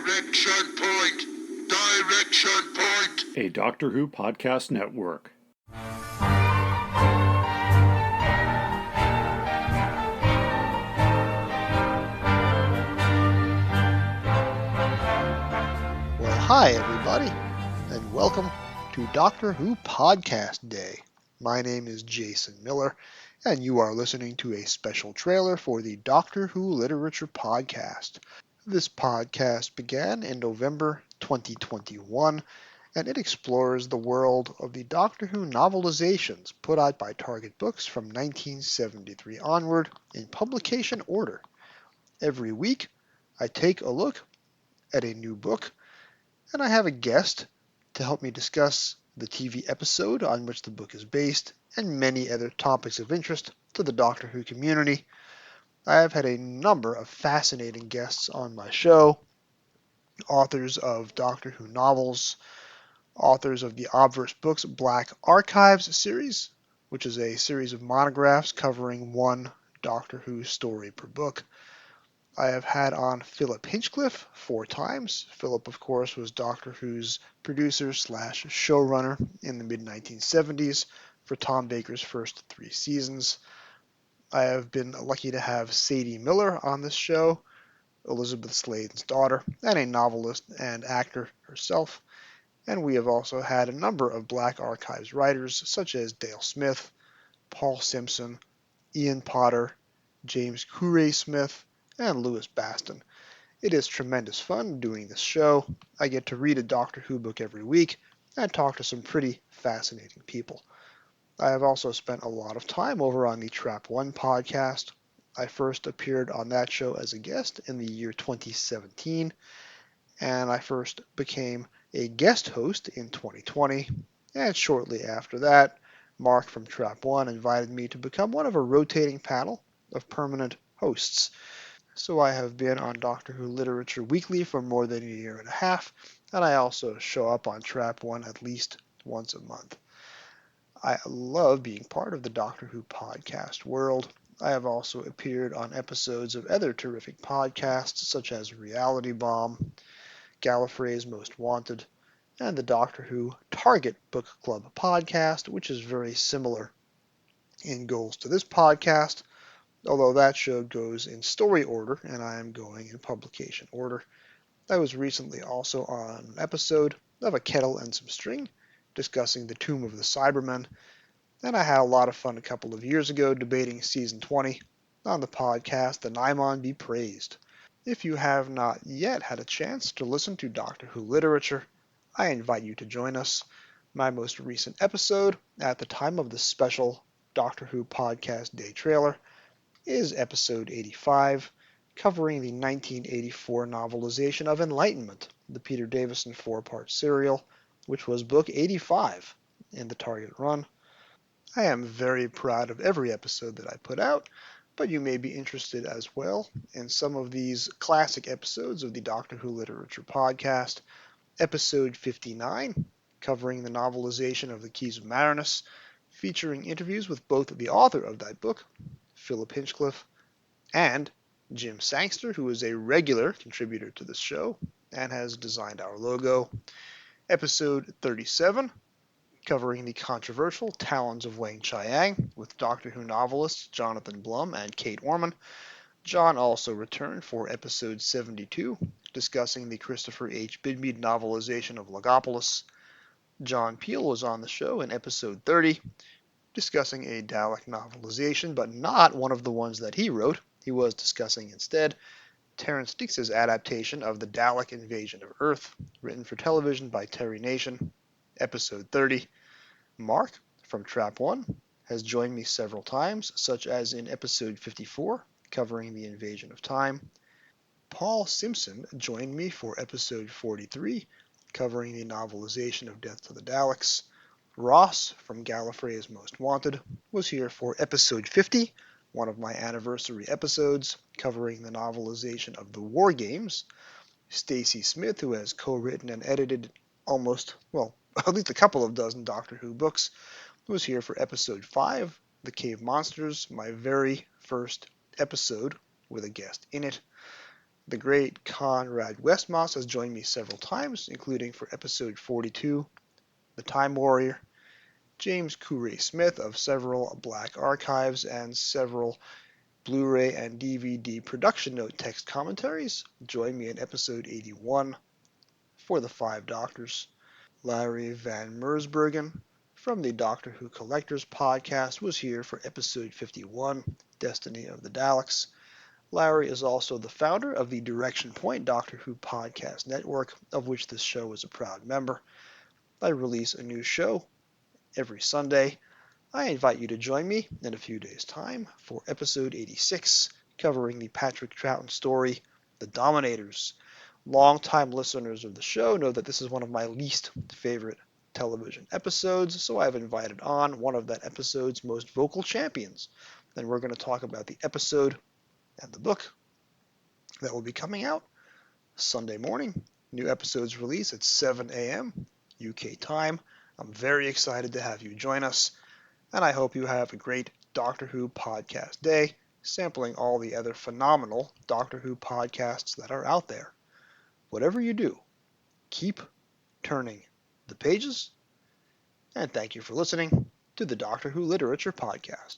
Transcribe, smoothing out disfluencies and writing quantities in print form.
Direction Point! Direction Point! A Doctor Who podcast network. Well, hi everybody, and welcome to Doctor Who Podcast Day. My name is Jason Miller, and you are listening to a special trailer for the Doctor Who Literature Podcast. This podcast began in November 2021, and it explores the world of the Doctor Who novelizations put out by Target Books from 1973 onward in publication order. Every week, I take a look at a new book, and I have a guest to help me discuss the TV episode on which the book is based and many other topics of interest to the Doctor Who community. I have had a number of fascinating guests on my show, authors of Doctor Who novels, authors of the Obverse Books Black Archives series, which is a series of monographs covering one Doctor Who story per book. I have had on Philip Hinchcliffe 4 times. Philip, of course, was Doctor Who's producer/showrunner in the mid-1970s for Tom Baker's first 3 seasons. I have been lucky to have Sadie Miller on this show, Elizabeth Sladen's daughter, and a novelist and actor herself. And we have also had a number of Black Archives writers such as Dale Smith, Paul Simpson, Ian Potter, James Courray Smith, and Louis Baston. It is tremendous fun doing this show. I get to read a Doctor Who book every week and talk to some pretty fascinating people. I have also spent a lot of time over on the Trap One podcast. I first appeared on that show as a guest in the year 2017, and I first became a guest host in 2020, and shortly after that, Mark from Trap One invited me to become one of a rotating panel of permanent hosts. So I have been on Doctor Who Literature Weekly for more than a year and a half, and I also show up on Trap One at least once a month. I love being part of the Doctor Who podcast world. I have also appeared on episodes of other terrific podcasts such as Reality Bomb, Gallifrey's Most Wanted, and the Doctor Who Target Book Club podcast, which is very similar in goals to this podcast, although that show goes in story order and I am going in publication order. I was recently also on an episode of A Kettle and Some String discussing the Tomb of the Cybermen, and I had a lot of fun a couple of years ago debating Season 20 on the podcast The Nimon Be Praised. If you have not yet had a chance to listen to Doctor Who literature, I invite you to join us. My most recent episode, at the time of the special Doctor Who Podcast Day trailer, is episode 85, covering the 1984 novelization of Enlightenment, the Peter Davison 4-part serial, which was book 85 in the Target run. I am very proud of every episode that I put out, but you may be interested as well in some of these classic episodes of the Doctor Who Literature Podcast. Episode 59, covering the novelization of The Keys of Marinus, featuring interviews with both the author of that book, Philip Hinchcliffe, and Jim Sangster, who is a regular contributor to this show and has designed our logo. Episode 37, covering the controversial Talons of Weng-Chiang with Doctor Who novelists Jonathan Blum and Kate Orman. John also returned for episode 72, discussing the Christopher H. Bidmead novelization of Logopolis. John Peel was on the show in episode 30, discussing a Dalek novelization, but not one of the ones that he wrote. He was discussing instead Terrance Dicks's adaptation of The Dalek Invasion of Earth, written for television by Terry Nation. Episode 30. Mark from Trap One has joined me several times, such as in episode 54, covering the Invasion of Time. Paul Simpson joined me for episode 43, covering the novelization of Death to the Daleks. Ross from Gallifrey's Most Wanted was here for episode 50, one of my anniversary episodes, covering the novelization of The War Games. Stacey Smith, who has co-written and edited at least a couple of dozen Doctor Who books, was here for episode 5, The Cave Monsters, my very first episode with a guest in it. The great Conrad Westmoss has joined me several times, including for episode 42, The Time Warrior. James Courray Smith of several Black Archives and several Blu-ray and DVD production note text commentaries joined me in episode 81 for The Five Doctors. Larry Van Mersbergen from the Doctor Who Collectors podcast was here for episode 51, Destiny of the Daleks. Larry is also the founder of the Direction Point Doctor Who podcast network, of which this show is a proud member. I release a new show every Sunday. I invite you to join me in a few days' time for episode 86, covering the Patrick Troughton story, The Dominators. Long-time listeners of the show know that this is one of my least favorite television episodes, so I've invited on one of that episode's most vocal champions. And we're going to talk about the episode and the book that will be coming out Sunday morning. New episodes release at 7 a.m. UK time. I'm very excited to have you join us, and I hope you have a great Doctor Who podcast day, sampling all the other phenomenal Doctor Who podcasts that are out there. Whatever you do, keep turning the pages, and thank you for listening to the Doctor Who Literature Podcast.